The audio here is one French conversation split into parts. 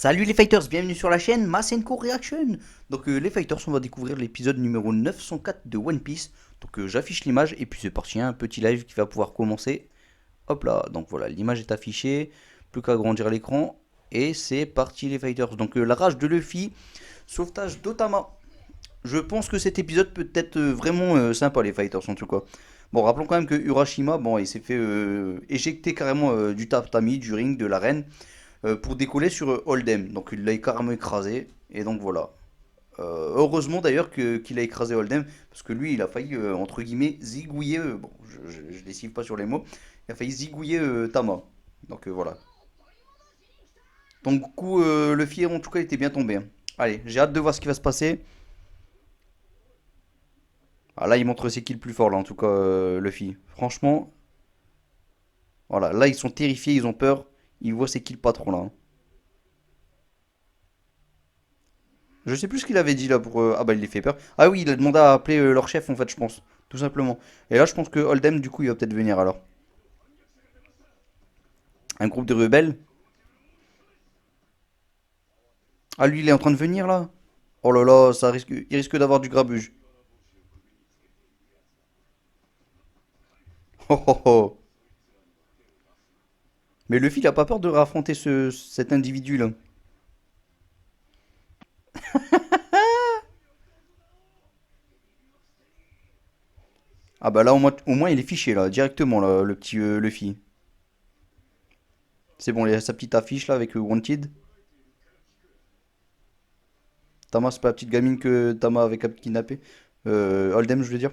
Salut les fighters, bienvenue sur la chaîne Masenko Reaction. Donc les fighters, on va découvrir l'épisode numéro 904 de One Piece. Donc j'affiche l'image et puis c'est parti, un petit live qui va pouvoir commencer. Hop là, donc voilà, l'image est affichée, plus qu'à agrandir l'écran. Et c'est parti les fighters. Donc la rage de Luffy, sauvetage d'Otama. Je pense que cet épisode peut être vraiment sympa les fighters en tout cas. Bon, rappelons quand même que Urashima, bon, il s'est fait éjecter carrément du tatami, du ring, de l'arène pour décoller sur Hold'em. Donc il l'a carrément écrasé. Et donc voilà. Heureusement d'ailleurs qu'il a écrasé Hold'em. Parce que lui, il a failli, entre guillemets, zigouiller. Bon, je décide pas sur les mots. Il a failli zigouiller Tama. Donc voilà. Donc du coup, le fier en tout cas, il était bien tombé, hein. Allez, j'ai hâte de voir ce qui va se passer. Ah, là, il montre c'est qui le plus fort, là, en tout cas, Luffy. Franchement, voilà. Là, ils sont terrifiés, ils ont peur. Ils voient c'est qui le patron, là. Je sais plus ce qu'il avait dit là pour. Ah bah il les fait peur. Ah oui, il a demandé à appeler leur chef en fait, je pense. Tout simplement. Et là, je pense que Hold'em, du coup, il va peut-être venir alors. Un groupe de rebelles. Ah lui, il est en train de venir là. Oh là là, ça risque. Il risque d'avoir du grabuge. Oh oh oh. Mais Luffy, il a pas peur de raffronter cet individu là. Ah bah là, au moins, il est fiché là, directement là, le petit Luffy. C'est bon, il a sa petite affiche là avec Wanted. Tama, c'est pas la petite gamine que Tama avait kidnappé. Hold'em, je veux dire.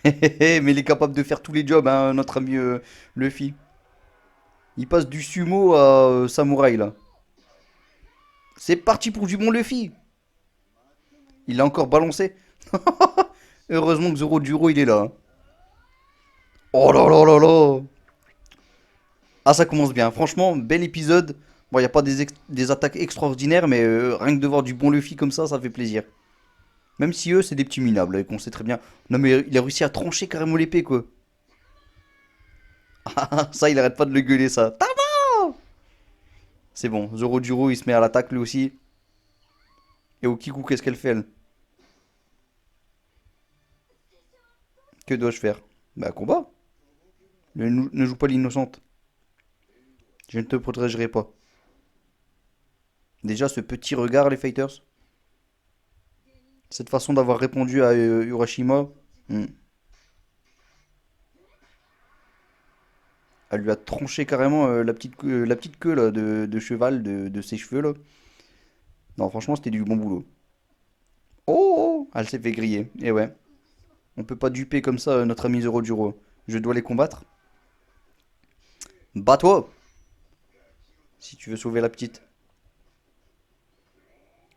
Mais il est capable de faire tous les jobs, hein, notre ami Luffy. Il passe du sumo à samouraï là. C'est parti pour du bon Luffy. Il l'a encore balancé. Heureusement que Zoro Duro il est là, hein. Oh là là là là. Ah ça commence bien. Franchement, bel épisode. Bon, il n'y a pas des attaques extraordinaires, mais rien que de voir du bon Luffy comme ça fait plaisir. Même si eux, c'est des petits minables, et qu'on sait très bien. Non mais il a réussi à trancher carrément l'épée quoi. Ça, il arrête pas de le gueuler ça. C'est bon, Zoro Duro il se met à l'attaque lui aussi. Et Okiku, qu'est-ce qu'elle fait elle? Que dois-je faire? Bah, combat. Ne joue pas l'innocente. Je ne te protégerai pas. Déjà, ce petit regard, les fighters. Cette façon d'avoir répondu à Urashima. hmm, Elle lui a tranché carrément la petite queue là, de cheval de ses cheveux là. Non, franchement, c'était du bon boulot. Oh, oh, elle s'est fait griller. Et ouais. On peut pas duper comme ça notre ami Zoro Duro. Je dois les combattre. Bats-toi si tu veux sauver la petite.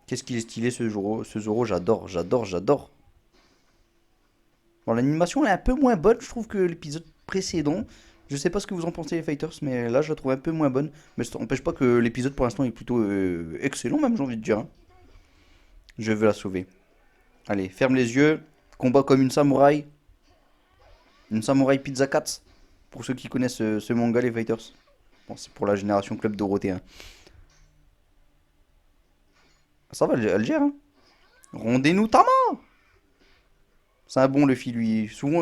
Qu'est-ce qu'il est stylé ce Zoro, j'adore, j'adore, j'adore. Bon, l'animation est un peu moins bonne, je trouve, que l'épisode précédent. Je sais pas ce que vous en pensez, les fighters, mais là, je la trouve un peu moins bonne. Mais ça n'empêche pas que l'épisode, pour l'instant, est plutôt excellent, même, j'ai envie de dire, hein. Je veux la sauver. Allez, ferme les yeux. Combat comme une samouraï. Une samouraï pizza cats. Pour ceux qui connaissent ce manga, les fighters. Bon, c'est pour la génération Club Dorothée, hein. Ça va, elle gère, hein. Rendez-nous Tama. C'est un bon Luffy, lui. Souvent,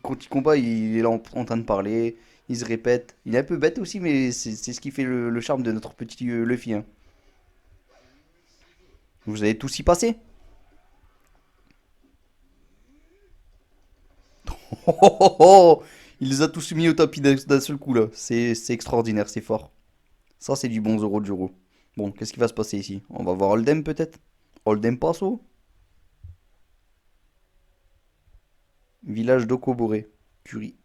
quand il combat, il est là en train de parler. Il se répète. Il est un peu bête aussi, mais c'est ce qui fait le charme de notre petit Luffy, hein. Vous avez tous y passé? Oh, oh, oh, oh. Il les a tous mis au tapis d'un seul coup, là. C'est extraordinaire, c'est fort. Ça, c'est du bon Zoro Juro. Bon, qu'est-ce qui va se passer ici? On va voir Hold'em, peut-être? Hold'em Passo? Village d'Okobore. Curie.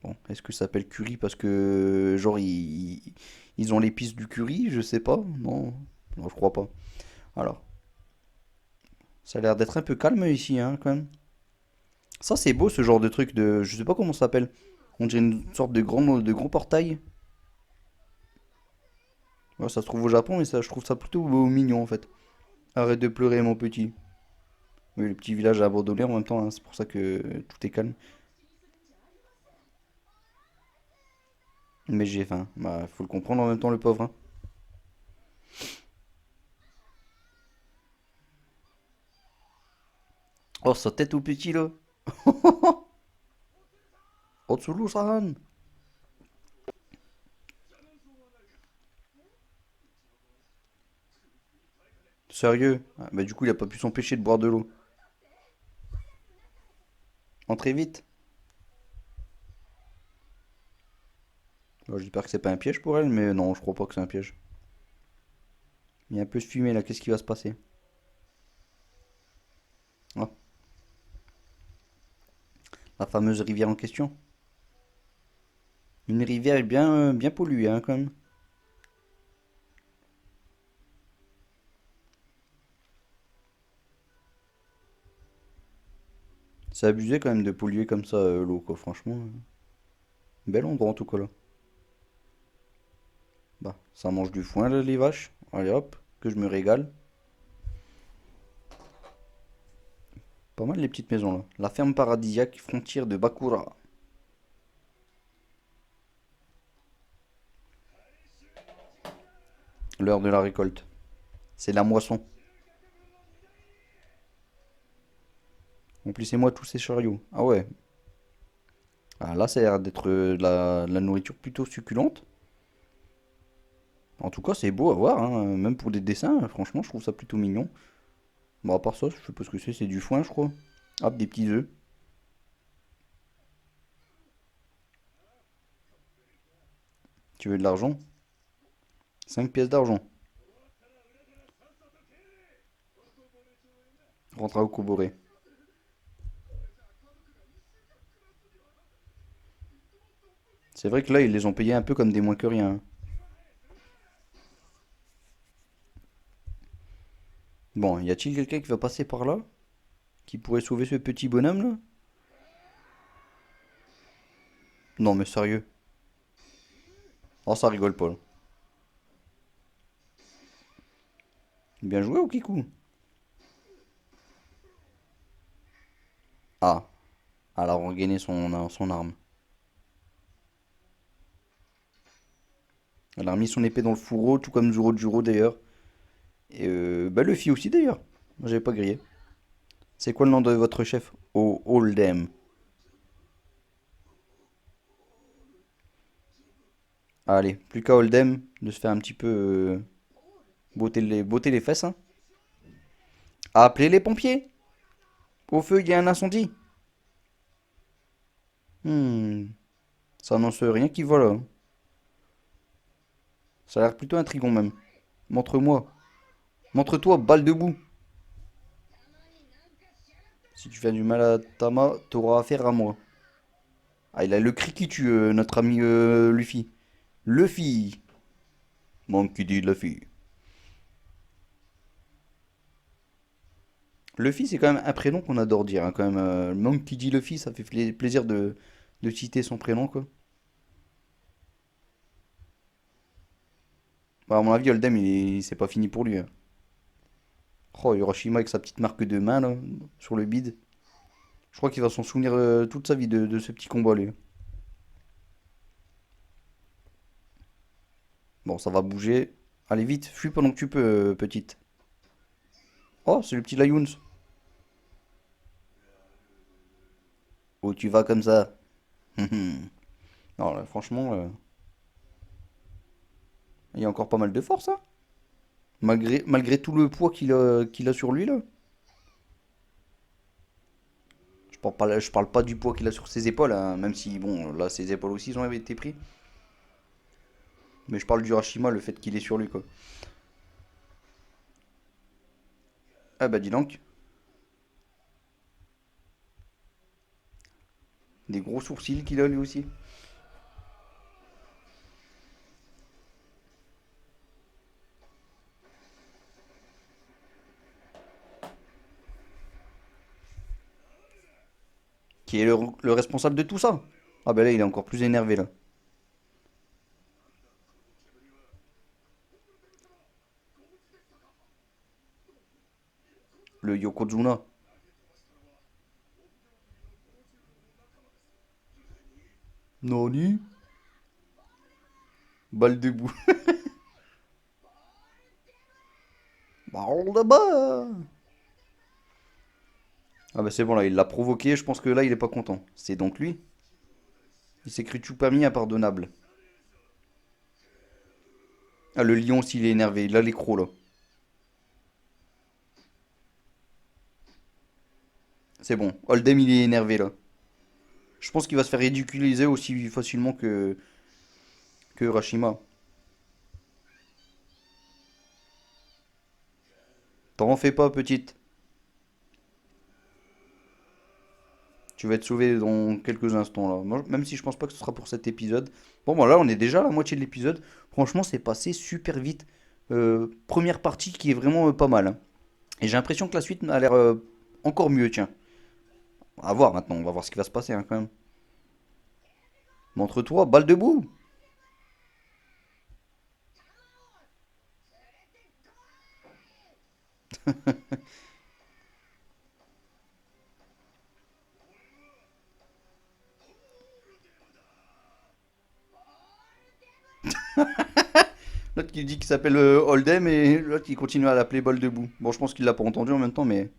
Bon, est-ce que ça s'appelle curry parce que, genre, ils ont l'épice du curry? Je sais pas. Non, non, je crois pas. Alors, ça a l'air d'être un peu calme ici, hein, quand même. Ça, c'est beau, ce genre de truc de... Je sais pas comment ça s'appelle. On dirait une sorte de grand portail. Ouais, ça se trouve au Japon, mais ça, je trouve ça plutôt mignon, en fait. Arrête de pleurer, mon petit. Oui, le petit village abandonné en même temps, hein, c'est pour ça que tout est calme. Mais j'ai faim. Bah, faut le comprendre en même temps, le pauvre, hein. Oh, sa tête au petit, là. Otsulu-san. Sérieux? Ah, bah, du coup, il a pas pu s'empêcher de boire de l'eau. Entrez vite. Bon, j'espère que c'est pas un piège pour elle, mais non, je crois pas que c'est un piège. Il y a un peu de fumée là, qu'est-ce qui va se passer? Ah, la fameuse rivière en question. Une rivière bien, bien polluée, hein, quand même. C'est abusé quand même de polluer comme ça l'eau, quoi, franchement. Bel endroit en tout cas là. Bah, ça mange du foin là, les vaches. Allez hop, que je me régale. Pas mal les petites maisons là. La ferme paradisiaque, frontière de Bakura. L'heure de la récolte. C'est la moisson. Remplissez-moi tous ces chariots. Ah ouais. Ah, là, ça a l'air d'être de la nourriture plutôt succulente. En tout cas, c'est beau à voir, hein. Même pour des dessins, franchement, je trouve ça plutôt mignon. Bon, à part ça, je sais pas ce que c'est du foin, je crois. Hop, des petits œufs. Tu veux de l'argent? 5 pièces d'argent. Rentre à Okobore. C'est vrai que là, ils les ont payés un peu comme des moins que rien, hein. Bon, y a-t-il quelqu'un qui va passer par là? Qui pourrait sauver ce petit bonhomme là? Non, mais sérieux. Oh, ça rigole pas là. Bien joué, Okiku. Ah, elle a regainé son arme. Elle a remis son épée dans le fourreau, tout comme Zoro d'ailleurs. Et bah Luffy aussi d'ailleurs. Moi j'avais pas grillé. C'est quoi le nom de votre chef? Oh, Oldham. Allez, plus qu'à Oldham de se faire un petit peu botter les fesses, hein. Appelez les pompiers. Au feu, il y a un incendie. Hmm, ça annonce rien qui va là, hein. Ça a l'air plutôt intriguant même. Montre-moi. Montre-toi, balle debout. Si tu fais du mal à Tama, t'auras affaire à moi. Ah, il a le cri qui tue, notre ami Luffy. Luffy. Monkey D. Luffy. Luffy, c'est quand même un prénom qu'on adore dire, hein, quand même. Monkey D. Luffy, ça fait plaisir de citer son prénom, quoi. Bah, à mon avis, Oldham, c'est pas fini pour lui, hein. Oh, Hiroshima avec sa petite marque de main, là, sur le bide. Je crois qu'il va s'en souvenir toute sa vie de ce petit combat, lui. Bon, ça va bouger. Allez, vite, fuis pendant que tu peux, petite. Oh, c'est le petit Lions. Oh, tu vas comme ça. Non, là, franchement, il y a encore pas mal de force, hein. Malgré tout le poids qu'il a sur lui, là. Je parle pas du poids qu'il a sur ses épaules, hein, même si, bon, là, ses épaules aussi, ils ont été pris. Mais je parle du Hashima, le fait qu'il est sur lui, quoi. Ah bah dis donc, des gros sourcils qu'il a lui aussi. Qui est le responsable de tout ça. Ah bah là, il est encore plus énervé, là. Le Yokozuna. Nani? Balle debout. Balle de bas. Ah bah c'est bon là, il l'a provoqué, je pense que là il est pas content. C'est donc lui. Il s'écrit Chupami impardonnable. Ah le lion s'il est énervé, il a les crocs là. C'est bon, Hold'em il est énervé là. Je pense qu'il va se faire ridiculiser aussi facilement que Rashima. T'en fais pas petite. Tu vas être sauvé dans quelques instants là. Même si je pense pas que ce sera pour cet épisode. Bon, bah là, on est déjà à la moitié de l'épisode. Franchement, c'est passé super vite. Première partie qui est vraiment pas mal, hein. Et j'ai l'impression que la suite a l'air encore mieux, tiens. À voir maintenant, on va voir ce qui va se passer hein, quand même. Montre-toi, balle debout. L'autre qui dit qu'il s'appelle Hold'em et l'autre qui continue à l'appeler balle debout. Bon, je pense qu'il l'a pas entendu en même temps, mais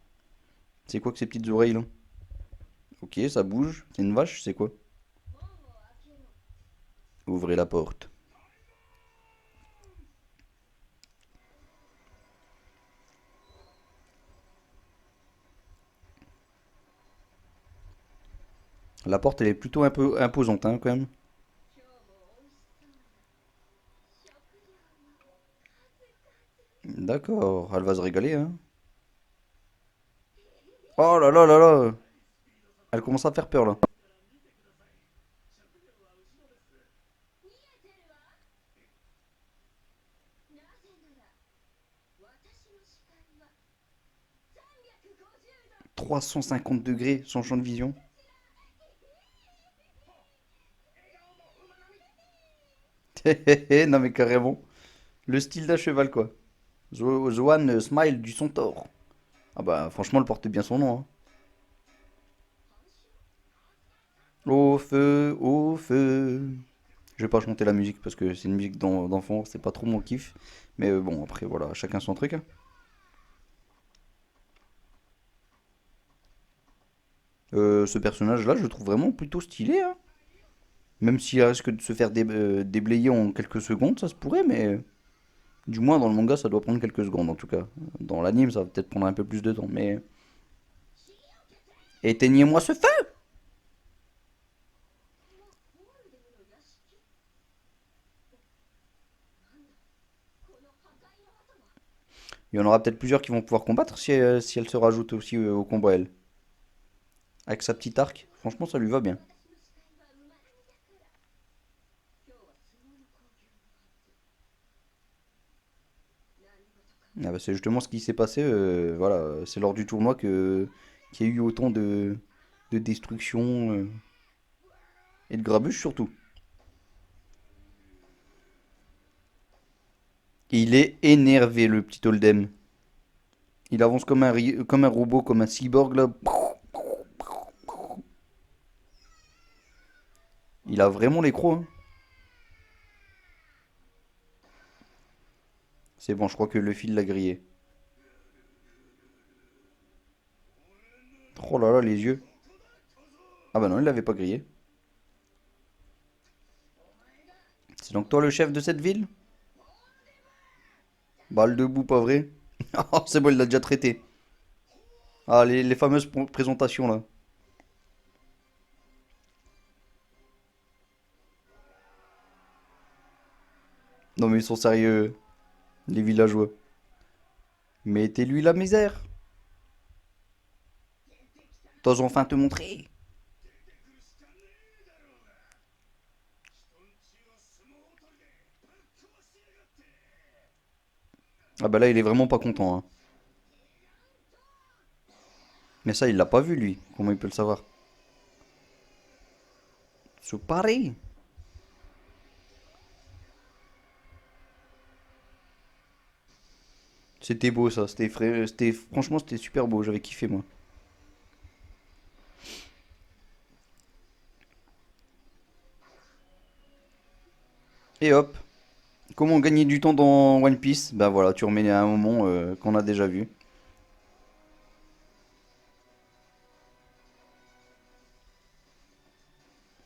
c'est quoi que ces petites oreilles là? Ok, ça bouge. C'est une vache, c'est quoi? Ouvrez la porte. La porte, elle est plutôt un peu imposante, hein, quand même. D'accord, elle va se régaler, hein. Oh là là là là. Elle commence à faire peur, là. « 350 degrés, son champ de vision. » Non mais carrément. Le style d'un cheval, quoi. Zoan Smile du Centaure. Ah bah, franchement, elle porte bien son nom, hein. Au feu, au feu. Je vais pas chanter la musique parce que c'est une musique d'enfant, c'est pas trop mon kiff. Mais bon, après, voilà, chacun son truc, hein. Ce personnage-là, je le trouve vraiment plutôt stylé, hein. Même s'il risque de se faire déblayer en quelques secondes, ça se pourrait, mais du moins dans le manga, ça doit prendre quelques secondes en tout cas. Dans l'anime, ça va peut-être prendre un peu plus de temps, mais éteignez-moi ce feu! Il y en aura peut-être plusieurs qui vont pouvoir combattre si elle se rajoute aussi au combat, elle. Avec sa petite arc, franchement, ça lui va bien. Ah bah, c'est justement ce qui s'est passé, voilà, c'est lors du tournoi qu'il y a eu autant de destruction et de grabuge surtout. Et il est énervé, le petit Oldem. Il avance comme un robot, comme un cyborg là. Il a vraiment les crocs, hein. C'est bon, je crois que le fil l'a grillé. Oh là là, les yeux. Ah bah non, il l'avait pas grillé. C'est donc toi le chef de cette ville? Balle debout, pas vrai? Oh, c'est bon, il l'a déjà traité. Ah, les fameuses présentations là. Non mais ils sont sérieux, les villageois. Mettez-lui la misère. T'oses enfin te montrer? Ah bah là, il est vraiment pas content, hein. Mais ça, il l'a pas vu, lui. Comment il peut le savoir? C'est pareil. C'était beau, ça. Franchement, c'était super beau. J'avais kiffé, moi. Et hop. Comment gagner du temps dans One Piece? Bah voilà, tu remets à un moment qu'on a déjà vu.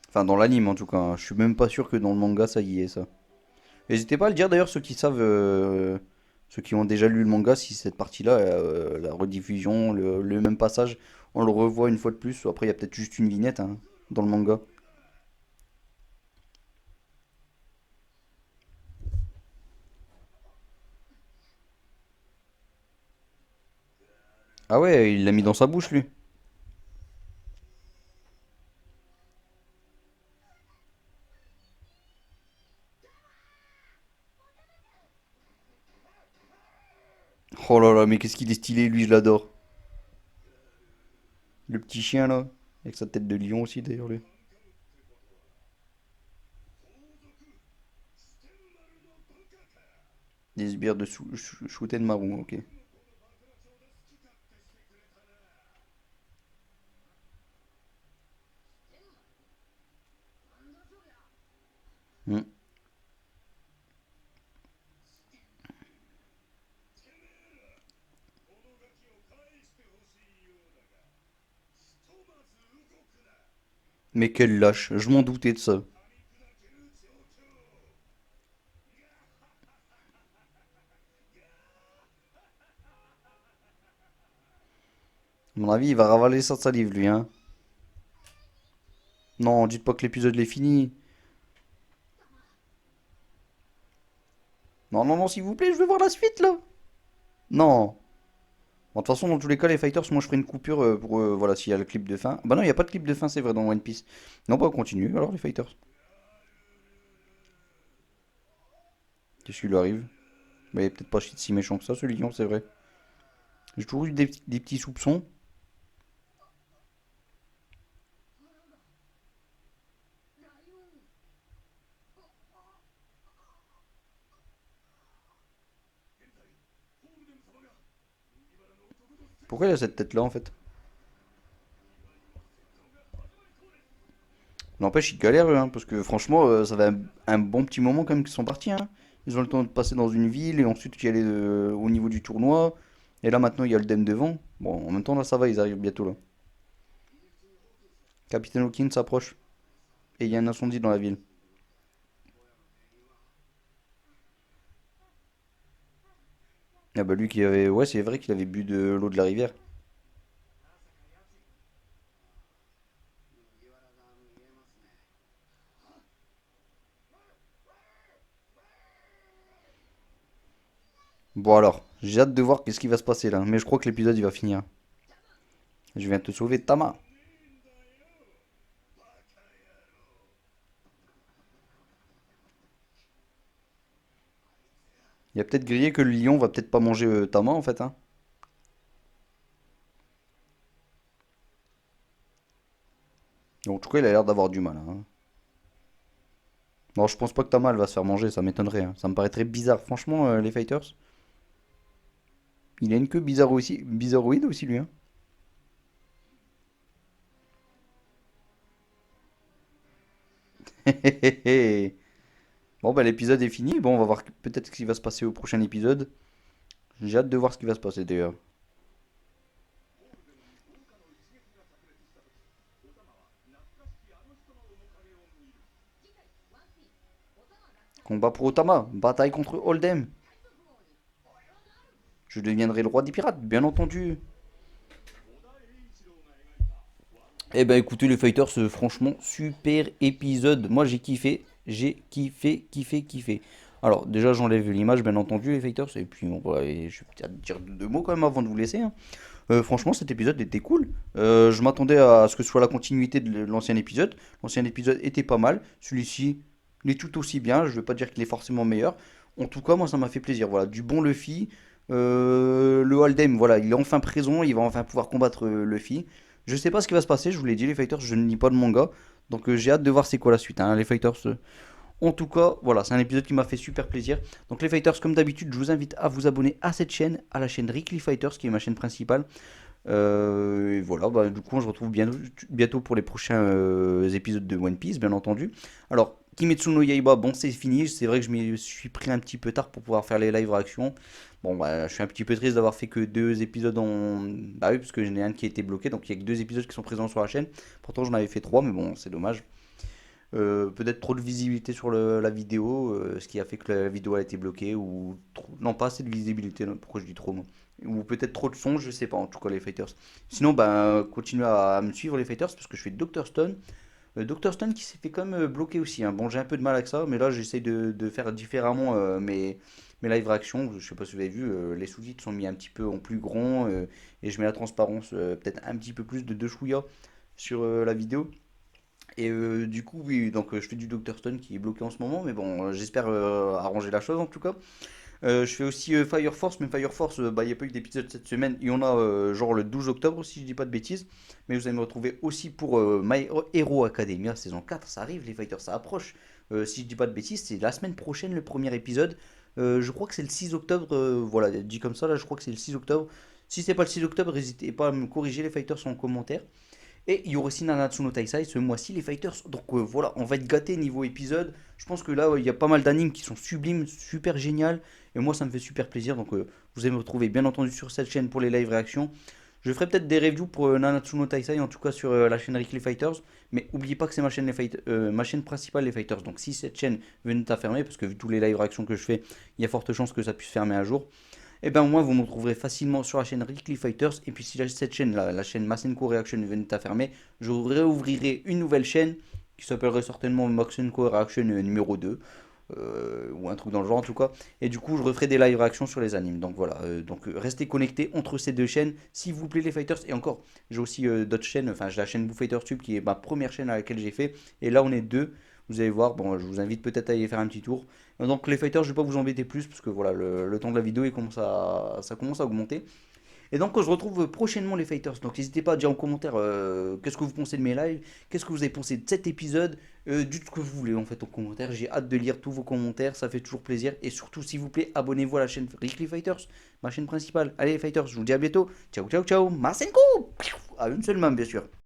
Enfin, dans l'anime en tout cas, hein. Je suis même pas sûr que dans le manga ça y est ça. N'hésitez pas à le dire d'ailleurs, ceux qui savent, ceux qui ont déjà lu le manga, si cette partie-là, la rediffusion, le même passage, on le revoit une fois de plus. Après, il y a peut-être juste une vignette hein, dans le manga. Ah ouais, il l'a mis dans sa bouche lui. Oh là là, mais qu'est-ce qu'il est stylé, lui, je l'adore. Le petit chien là, avec sa tête de lion aussi d'ailleurs lui. Des sbires de Shuten Maru, ok. Hmm. Mais quel lâche, je m'en doutais de ça. À mon avis, il va ravaler sa salive lui, hein. Non, dites pas que l'épisode est fini. Non, non, non, s'il vous plaît, je veux voir la suite là. Non. Bon, de toute façon, dans tous les cas, les fighters, moi je ferai une coupure pour voilà, s'il y a le clip de fin. Bah non, il n'y a pas de clip de fin, c'est vrai, dans One Piece. Non, bah on continue alors, les fighters. Qu'est-ce qui lui arrive? Bah, il est peut-être pas si méchant que ça, ce lion, c'est vrai. J'ai toujours eu des petits soupçons. Pourquoi il a cette tête-là en fait? N'empêche, ils galèrent eux, hein, parce que franchement, ça fait un bon petit moment quand même qu'ils sont partis, hein. Ils ont le temps de passer dans une ville et ensuite y aller au niveau du tournoi. Et là maintenant, il y a le Dem devant. Bon, en même temps, là ça va, ils arrivent bientôt là. Capitaine Hawkins s'approche et il y a un incendie dans la ville. Ah bah lui qui avait... Ouais, c'est vrai qu'il avait bu de l'eau de la rivière. Bon alors, j'ai hâte de voir qu'est-ce qui va se passer là. Mais je crois que l'épisode il va finir. Je viens te sauver, Tama. Il y a peut-être grillé que le lion va peut-être pas manger Tama en fait, hein. Donc, en tout cas, il a l'air d'avoir du mal, hein. Non, je pense pas que Tama elle va se faire manger, ça m'étonnerait, hein. Ça me paraîtrait bizarre. Franchement, les fighters, il a une queue bizarre aussi, bizarroïde aussi lui, hein. Bon, bah l'épisode est fini. Bon, on va voir peut-être ce qui va se passer au prochain épisode. J'ai hâte de voir ce qui va se passer d'ailleurs. Combat pour Otama, bataille contre Hold'em. Je deviendrai le roi des pirates, bien entendu. Eh ben écoutez les fighters, franchement, super épisode. Moi j'ai kiffé, kiffé. Alors déjà j'enlève l'image bien entendu les fighters, et puis bon, bah, et je vais peut-être dire deux mots quand même avant de vous laisser, hein. Franchement cet épisode était cool. Je m'attendais à ce que ce soit la continuité de l'ancien épisode. L'ancien épisode était pas mal. Celui-ci, il est tout aussi bien. Je ne veux pas dire qu'il est forcément meilleur. En tout cas, moi ça m'a fait plaisir. Voilà, du bon Luffy. Le Hold'em, voilà, il est enfin présent. Il va enfin pouvoir combattre Luffy. Je sais pas ce qui va se passer, je vous l'ai dit, les fighters, je ne lis pas de manga. Donc j'ai hâte de voir c'est quoi la suite, hein, les fighters. En tout cas, voilà, c'est un épisode qui m'a fait super plaisir. Donc les fighters, comme d'habitude, je vous invite à vous abonner à cette chaîne, à la chaîne Rickly Fighters, qui est ma chaîne principale. Et voilà, bah, du coup, on se retrouve bientôt pour les prochains épisodes de One Piece, bien entendu. Alors, Kimetsu no Yaiba, bon, c'est fini. C'est vrai que je m'y suis pris un petit peu tard pour pouvoir faire les live réactions. Bon, bah, je suis un petit peu triste d'avoir fait que deux épisodes en. Bah oui, parce que j'en ai un qui a été bloqué, donc il y a que deux épisodes qui sont présents sur la chaîne. Pourtant, j'en avais fait trois, mais bon, c'est dommage. Peut-être trop de visibilité sur la vidéo, ce qui a fait que la vidéo a été bloquée, ou non, pas assez de visibilité, non, pourquoi je dis trop moi. Ou peut-être trop de son, je sais pas, en tout cas les fighters. Sinon, ben, continuez à me suivre les fighters, parce que je fais Dr Stone. Dr Stone qui s'est fait quand même bloquer aussi, hein. Bon, j'ai un peu de mal avec ça, mais là j'essaye de faire différemment mes live réactions. Je sais pas si vous avez vu, les sous-titres sont mis un petit peu en plus grand, et je mets la transparence peut-être un petit peu plus de 2 chouïas sur la vidéo. Et du coup, oui, donc je fais du Dr Stone qui est bloqué en ce moment, mais bon, j'espère arranger la chose en tout cas. Je fais aussi Fire Force, mais Fire Force, bah, il n'y a pas eu d'épisode cette semaine. Il y en a genre le 12 octobre, si je dis pas de bêtises. Mais vous allez me retrouver aussi pour My Hero Academia saison 4. Ça arrive, les fighters, ça approche. Si je dis pas de bêtises, c'est la semaine prochaine le premier épisode. Je crois que c'est le 6 octobre. Voilà, dit comme ça, là, je crois que c'est le 6 octobre. Si c'est pas le 6 octobre, n'hésitez pas à me corriger les fighters en commentaire. Et il y aura aussi Nanatsu no Taisai ce mois-ci, les fighters. Donc voilà, on va être gâté niveau épisode. Je pense que là, il y a pas mal d'animes qui sont sublimes, super génial. Et moi, ça me fait super plaisir. Donc vous allez me retrouver bien entendu sur cette chaîne pour les live réactions. Je ferai peut-être des reviews pour Nanatsu no Taisai, en tout cas sur la chaîne Weekly Fighters. Mais n'oubliez pas que c'est ma chaîne principale, les Fighters. Donc si cette chaîne venait à fermer, parce que vu tous les live réactions que je fais, il y a forte chance que ça puisse fermer un jour. Et ben moi vous me retrouverez facilement sur la chaîne Weekly Fighters. Et puis si cette chaîne là, la chaîne Masenko Reaction venait à fermer, je réouvrirai une nouvelle chaîne qui s'appellerait certainement Masenko Reaction numéro 2, ou un truc dans le genre en tout cas. Et du coup je referai des live réactions sur les animes. Donc voilà, restez connectés entre ces deux chaînes s'il vous plaît les fighters. Et encore, j'ai aussi d'autres chaînes, enfin j'ai la chaîne Boo Fighter Tube qui est ma première chaîne à laquelle j'ai fait. Et là on est deux. Vous allez voir, bon, je vous invite peut-être à y faire un petit tour. Donc les fighters, je vais pas vous embêter plus parce que voilà, le temps de la vidéo ça commence à augmenter. Et donc on se retrouve prochainement les fighters. Donc n'hésitez pas à dire en commentaire qu'est-ce que vous pensez de mes lives, qu'est-ce que vous avez pensé de cet épisode, dites ce que vous voulez en fait en commentaire. J'ai hâte de lire tous vos commentaires, ça fait toujours plaisir. Et surtout s'il vous plaît, abonnez-vous à la chaîne Weekly Fighters, ma chaîne principale. Allez les fighters, je vous dis à bientôt. Ciao ciao ciao, Marcenko. À une seule main bien sûr.